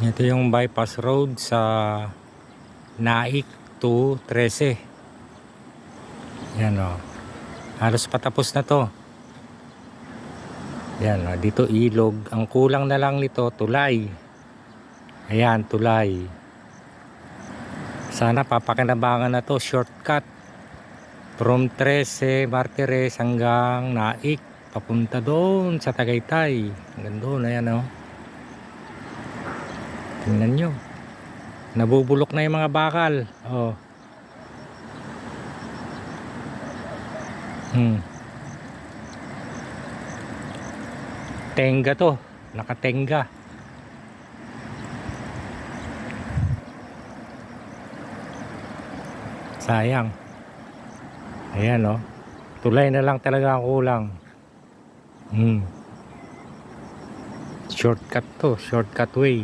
Ito yung bypass road sa Naik to 13. Yan o. Halos patapos na to. Yan o. Dito ilog. Ang kulang na lang nito tulay. Ayan, tulay. Sana papakinabangan na to. Shortcut. From 13 Martires hanggang Naik. Papunta doon sa Tagaytay. Hanggang doon. Ayan o. Tingnan nyo. Nabubulok na yung mga bakal. Oh. Tenga to. Nakatenga. Sayang. Ayan oh. Tulay na lang talaga ang kulang. Shortcut to. Shortcut way.